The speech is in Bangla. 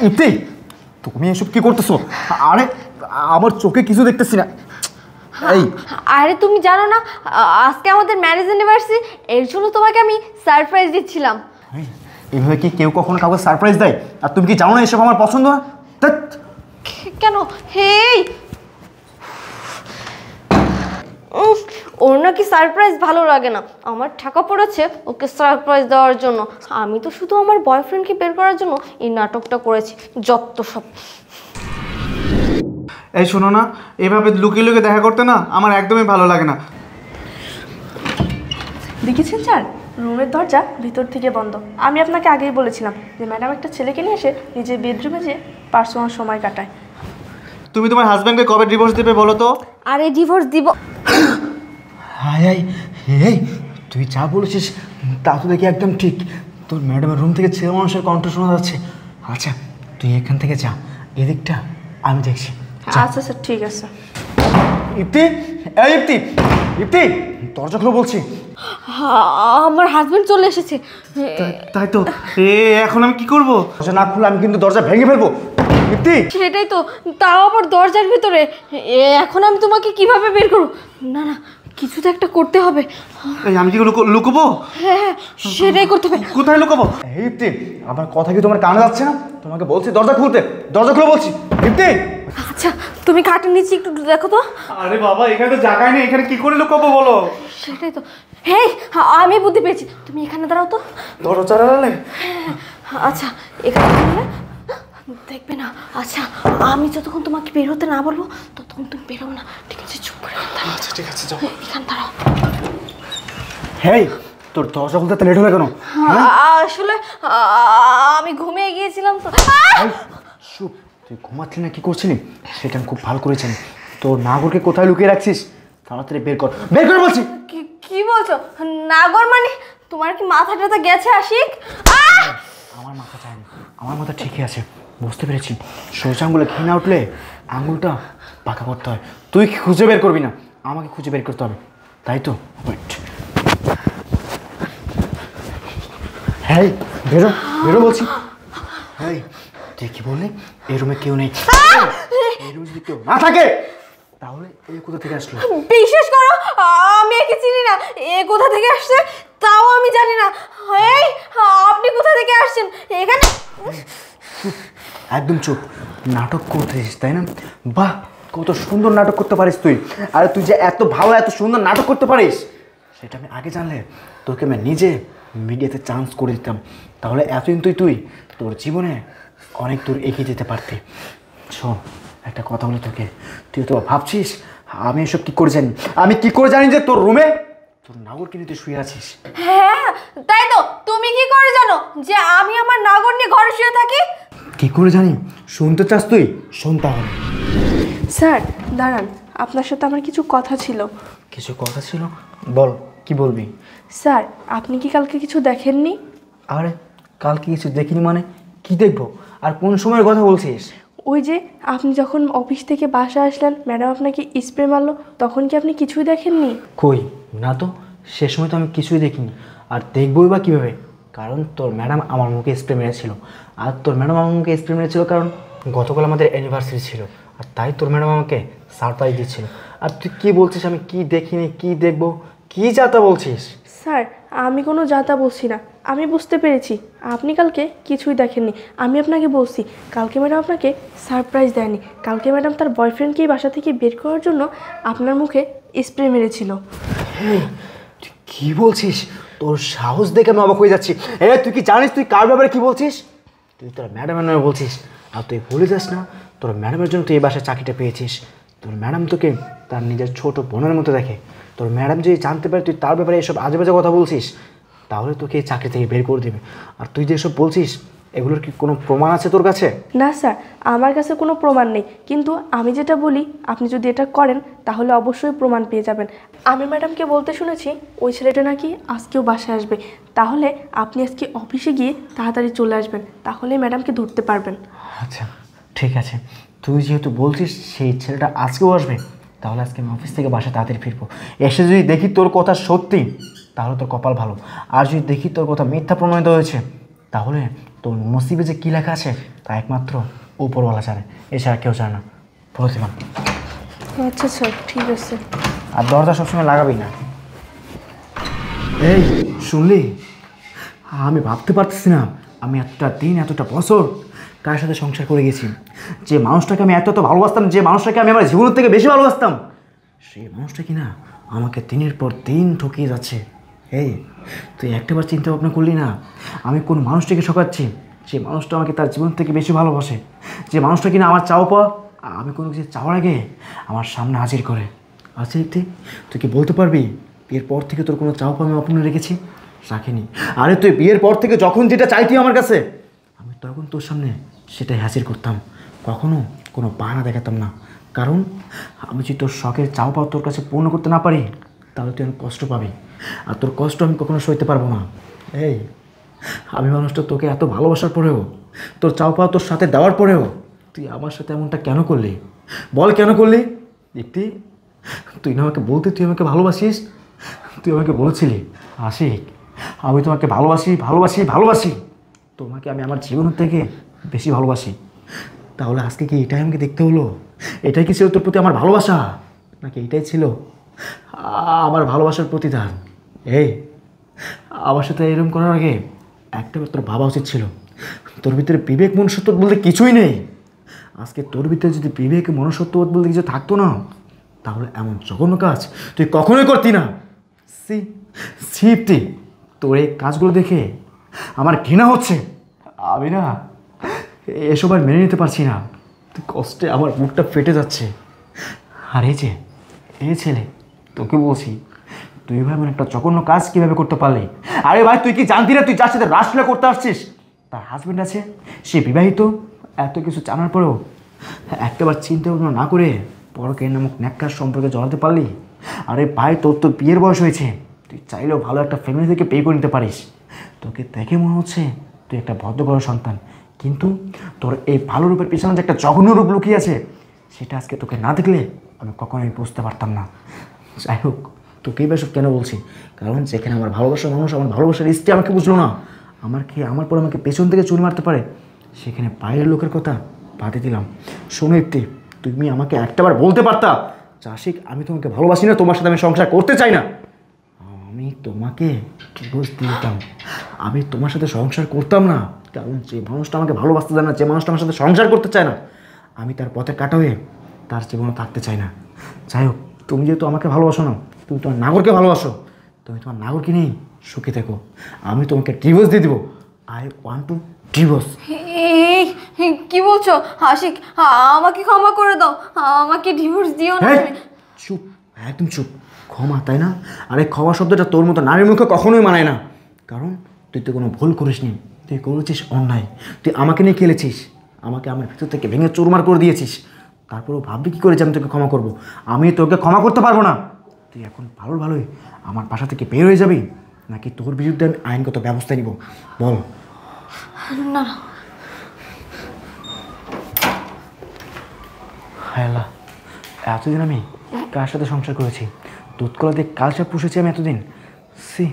ইতি, তুমি এসব কি করতেছো? আরে আমার চোখে কিছু দেখতেছি না। এই আরে তুমি জানো না আজকে আমাদের ম্যারেজ অ্যানিভার্সারি, এর জন্য তোমাকে আমি সারপ্রাইজ দিচ্ছিলাম। এইভাবে কি কেউ কখনো কাউকে সারপ্রাইজ দেয়? আর তুমি কি জানো না এসব আমার পছন্দ না? কেন? হেই, ওর নাকি সারপ্রাইজ ভালো লাগে না। আমার টাকা পড়েছে ওকে সারপ্রাইজ দেওয়ার জন্য, আমি তো শুধু আমার বয়ফ্রেন্ডকে বের করার জন্য এই নাটকটা করেছি। যত সব। এই শোনো না, এভাবে লুকিয়ে লুকিয়ে দেখা করতে না আমার একদমই ভালো লাগে না। দেখেছেন স্যার, রুমের দরজা ভিতর থেকে বন্ধ। আমি আপনাকে আগেই বলেছিলাম যে ম্যাডাম একটা ছেলেকে নিয়ে এসে নিজের বেডরুমে যেয়ে পার্সোনাল সময় কাটায়। তুমি তোমার হাজব্যান্ডকে কবে ডিভোর্স দেবে বলো তো? আরে ডিভোর্স দিব? হাই হাই, এই তুই যা বলেছিস তা তো দেখি একদম ঠিক। তোর ম্যাডামের রুম থেকে ছেলে মানুষের কণ্ঠ শোনা যাচ্ছে। আচ্ছা তুই এখান থেকে যা, এদিকটা আমি দেখছি। আচ্ছা স্যার, ঠিক আছে। ইপ্তি, এই ইপ্তি, ইপ্তি দরজা খুলে বলছি। আমার হাজবেন্ড চলে এসেছে। তাই তো, এখন আমি কি করব? দরজা না খুলে আমি কিন্তু দরজা ভেঙে ফেলবো। ইপ্তি, সেটাই তো, তাও আবার দরজার ভিতরে। এখন আমি তোমাকে কিভাবে বের করব? না না, কিছু তো একটা করতে হবে। এই আমি কি লুকোবো? হ্যাঁ, সেটাই করতে হবে। কোথায় লুকাবো? এই ইপ্তি, আমার কথা কি তোমার কানে যাচ্ছে না? তোমাকে বলছি দরজা খুলতে, দরজা খুলে বলছি। ইপ্তি, আচ্ছা তুমি খাটের নিচে একটু দেখো তো। আরে বাবা, এখানে তো জায়গায় নেই, এখানে কি করে লুকাবো বলো? সেটাই তো। হেই, আমি বুদ্ধি পেয়েছি, তুমি এখানে দাঁড়াও তো। দরজা চালালে? আচ্ছা এখানে দাঁড়ালে দেখবে না। আচ্ছা আমি যতক্ষণ তোমাকে বের হতে না বলবো ততক্ষণ তুমি বেরোবে না, ঠিক আছে? চুপ করে দাঁড়াও। আচ্ছা ঠিক আছে, যাও। এখানে দাঁড়াও। হেই তোর দরজা খুলতে লেট হলো কেন? আসলে আমি ঘুমিয়ে গিয়েছিলাম তো। চুপ, তুই ঘুমাচ্ছিলি না কি করছিলি সেটা আমি খুব ভালো করেছি। তোর নাগরকে কোথায় লুকিয়ে রাখছিস? তাড়াতাড়ি বের কর, বের কর বলছি। কি বলছো? নাগর মানে তোমার কি মাথা টাথা গেছে আশিক? আমার মাথা চায়নি, আমার মাথা ঠিকই আছে, বুঝতে পেরেছি। সোজা আঙুলে ঘি না উঠলে আঙুলটা পাকা করতে হয়। তুই খুঁজে বের করবি না, আমাকে খুঁজে বের করতে হবে, তাই তো? ওয়েট, হ্যাঁ বেরো, বেরো বলছি। হ্যাঁ তুই কি বললি? এই রুমে কেউ নেই। এই রুমে যদি কেউ না থাকে তাহলে এই কোথা থেকে আসলো? বিশেষ করো আমি একে চিনি না, এ কোথা থেকে আসছে তাও আমি জানি না। এই আপনি কোথা থেকে আসছেন এখানে? একদম চুপ, নাটক করতেছিস তাই না? বাহ, কত সুন্দর নাটক করতে পারিস তুই। আর তুই যে এত ভালো এত সুন্দর নাটক করতে পারিস সেটা আমি আগে জানলে তোকে আমি নিজে মিডিয়াতে চান্স করে দিতাম, তাহলে এতদিন তুই তোর জীবনে অনেক দূর এগিয়ে যেতে পারতি। শোন একটা কথা বলে তোকে, তুই তো ভাবছিস আমি এসব কী করে জানি? আমি কি করে জানি যে তোর রুমে তোর নাগরকে নিয়ে তুই শুয়ে আছিস? হ্যাঁ তাই তো, তুমি কি করে জানো যে আমি আমার নাগর নিয়ে ঘরে শুয়ে থাকি? কি করে জানি? শুনতে চাস তুই? শোন তাহলে। স্যার দাঁড়ান, আপনার সাথে আমার কিছু কথা ছিল। কিছু কথা ছিল? বল, কি বলবি? স্যার আপনি কি কালকে কিছু দেখেননি? আরে কালকে কিছু দেখিনি মানে কি দেখবো? আর কোন সময়ের কথা বলছিস? ওই যে আপনি যখন অফিস থেকে বাসা আসলেন, ম্যাডাম আপনাকে স্প্রে মারলো, তখন কি আপনি কিছুই দেখেননি? কই না তো, সে সময় তো আমি কিছুই দেখিনি। আর দেখবই বা কীভাবে? কারণ তোর ম্যাডাম আমার মুখে স্প্রে মেরেছিল। আর তোর ম্যাডাম আমার মুখে স্প্রে মেরেছিল কারণ গতকাল আমাদের অ্যানিভার্সারি ছিল, আর তাই তোর ম্যাডাম আমাকে সারপ্রাইজ দিচ্ছিল। আর তুই কী বলছিস আমি কি দেখিনি, কি দেখবো, কী যাতা বলছিস? স্যার আমি কোনো যাতা বলছি না, আমি বুঝতে পেরেছি আপনি কালকে কিছুই দেখেননি। আমি আপনাকে বলছি কালকে ম্যাডাম আপনাকে সারপ্রাইজ দেয়নি, কালকে ম্যাডাম তার বয়ফ্রেন্ডকে বাসা থেকে বের করার জন্য আপনার মুখে স্প্রে মেরেছিল। তুই কী বলছিস? তোর সাহস দেখে আমি অবাক হয়ে যাচ্ছি। তুই কি জানিস তুই কার ব্যাপারে কী বলছিস? তুই তোর ম্যাডামের নামে বলছিস। আর তুই ভুলে যাস না তোর ম্যাডামের জন্য তুই এই বাসায় চাকরিটা পেয়েছিস। তোর ম্যাডাম তোকে তার নিজের ছোট বোনের মতো দেখে। তোর ম্যাডাম যদি জানতে পারে তুই তার ব্যাপারে এসব আজে বাজে কথা বলছিস তাহলে তোকে এই চাকরি থেকে বের করে দেবে। আর তুই যেসব বলছিস এগুলোর কি কোনো প্রমাণ আছে তোর কাছে? না স্যার, আমার কাছে কোনো প্রমাণ নেই, কিন্তু আমি যেটা বলি আপনি যদি এটা করেন তাহলে অবশ্যই প্রমাণ পেয়ে যাবেন। আমি ম্যাডামকে বলতে শুনেছি ওই ছেলেটা নাকি আজকেও বাসায় আসবে, তাহলে আপনি আজকে অফিসে গিয়ে তাড়াতাড়ি চলে আসবেন, তাহলে ম্যাডামকে ধরতে পারবেন। আচ্ছা ঠিক আছে, তুই যেহেতু বলছিস সেই ছেলেটা আজকেও আসবে, তাহলে আজকে আমি অফিস থেকে বাসায় তাড়াতাড়ি ফিরবো। এসে যদি দেখি তোর কথা সত্যি তাহলে তোর কপাল ভালো, আর যদি দেখি তোর কথা মিথ্যা প্রমাণিত হয়েছে তাহলে তোর নসিবে যে কী লেখা আছে তা একমাত্র উপরওয়ালা জানে, এছাড়া কেউ জানে না। বলে দিলাম। আচ্ছা স্যার, ঠিক আছে। আর দরজা সবসময় লাগাবি না। এই শুনলি, আমি ভাবতে পারতেছি না আমি এতটা দিন এতটা বছর কার সাথে সংসার করে গেছি। যে মানুষটাকে আমি এত ভালোবাসতাম, যে মানুষটাকে আমি আমার জীবনের থেকে বেশি ভালোবাসতাম, সেই মানুষটা কি না আমাকে দিনের পর দিন ঠকিয়ে যাচ্ছে। এই তুই একটাবার চিন্তা ভাবনা করলি না আমি কোন মানুষটাকে ঠকাচ্ছি? যে মানুষটা আমাকে তার জীবন থেকে বেশি ভালোবাসে, যে মানুষটা কিনা আমার চাও পাওয়া আমি কোনো কিছু চাওয়ার আগে আমার সামনে হাজির করে। আচ্ছা তুই কি বলতে পারবি বিয়ের পর থেকে তোর কোনো চাও পাওয়া আমি অপূর্ণ রেখেছি? রাখিনি। আরে তুই বিয়ের পর থেকে যখন যেটা চাইতি আমার কাছে আমি তখন তোর সামনে সেটাই হাজির করতাম, কখনো কোনো বাহানা দেখাতাম না। কারণ আমি যদি তোর শখের চাও পাওয়া তোর কাছে পূর্ণ করতে না পারি তাহলে তুই অনেক কষ্ট পাবি, আর তোর কষ্ট আমি কখনো সইতে পারবো না। এই আমি মানুষটা তোকে এত ভালোবাসার পরেও, তোর চাও পাওয়া তোর সাথে দেওয়ার পরেও তুই আমার সাথে এমনটা কেন করলি? বল কেন করলি? দেখতি তুই না আমাকে বলতে তুই আমাকে ভালোবাসিস, তুই আমাকে বলেছিলি আশিক আমি তোমাকে ভালোবাসি ভালোবাসি ভালোবাসি, তোমাকে আমি আমার জীবনের থেকে বেশি ভালোবাসি। তাহলে আজকে কি এটাই আমাকে দেখতে হলো? এটাই কি ছিল তোর প্রতি আমার ভালোবাসা, নাকি এটাই ছিল আমার ভালোবাসার প্রতিদান? এই আমার সাথে এরকম করার আগে একটা তোর ভাবা উচিত ছিল তোর ভিতরে বিবেক মনুষ্যত্ব বলতে কিছুই নেই। আজকে তোর ভিতরে যদি বিবেক মনুষ্যত্ববোধ বলতে কিছু থাকতো না তাহলে এমন জঘন্য কাজ তুই কখনোই করতি না। সিপ্তি তোর এই কাজগুলো দেখে আমার ঘৃণা হচ্ছে। আমি না এসব আর মেনে নিতে পারছি না, তুই কষ্টে আমার বুকটা ফেটে যাচ্ছে। আর এই ছেলে তোকে বলছি তুই ভাই মানে একটা জঘন্য কাজ কীভাবে করতে পারলি? আরে ভাই তুই কি জানতি না তুই যার সাথে রাসলীলা করতে আসছিস তার হাজব্যান্ড আছে, সে বিবাহিত? এত কিছু জানার পরেও একটাবার চিন্তা ভাবনা না করে পরকীয়া নামক ন্যাক্কার সম্পর্কে জড়াতে পারলি? আরে ভাই তোর তো বিয়ের বয়স হয়েছে, তুই চাইলেও ভালো একটা ফ্যামিলি থেকে পে করে নিতে পারিস। তোকে দেখে মনে হচ্ছে তুই একটা ভদ্রঘরের সন্তান, কিন্তু তোর এই ভালো রূপের পিছনে যে একটা জঘন্য রূপ লুকিয়ে আছে সেটা আজকে তোকে না দেখলে আমি কখনোই বুঝতে পারতাম না। যাই হোক তোকেই বেসব কেন বলছি, কারণ যেখানে আমার ভালোবাসার মানুষ, আমার ভালোবাসার স্ত্রী আমাকে বুঝলো না, আমার পর আমাকে পেছন থেকে চুরি মারতে পারে, সেখানে বাইরের লোকের কথা বাদে দিলাম। শোনো ইপ্তি, তুমি আমাকে একটাবার বলতে পারতা চাষিক আমি তোমাকে ভালোবাসি না, তোমার সাথে আমি সংসার করতে চাই না। আমি তোমাকে ডিভোর্স দিয়ে দিতাম, আমি তোমার সাথে সংসার করতাম না। কারণ যে মানুষটা আমাকে ভালোবাসতে চায় না, যে মানুষটা আমার সাথে সংসার করতে চায় না, আমি তার পথে কাটা হয়ে তার জীবনে থাকতে চাই না। যাই হোক তুমি যেহেতু আমাকে ভালোবাসো না, তুমি তোমার নাগরকে ভালোবাসো, তুমি তোমার নাগরকে নিয়েই সুখী থেকো। আমি তোমাকে ডিভোর্স দিয়ে দেবো। I want to divorce. এই কি বলছো আশিক? আমাকে ক্ষমা করে দাও, আমাকে ডিভোর্স দিও না। চুপ, একদম চুপ। ক্ষমা, তাই না? আরে ক্ষমা শব্দটা তোর মতো নারীর মুখে কখনোই মানায় না। কারণ তুই তো কোনো ভুল করিসনি, তুই করেছিস অন্যায়, তুই আমাকে নিয়ে খেলেছিস, আমাকে আমার ভিতর থেকে ভেঙে চুরমার করে দিয়েছিস। তারপরেও ভাববি কী করে যে আমি তোকে ক্ষমা করবো? আমি তোকে ক্ষমা করতে পারবো না। তুই এখন ভালোই আমার বাসা থেকে বের হয়ে যাবি, নাকি তোর বিরুদ্ধে আমি আইনগত ব্যবস্থা নিব? বল। না হায় আল্লাহ, এতদিন আমি কার সাথে সংসার করেছি? দুধ কলা দিয়ে কালচার পুষেছি আমি এতদিন। সি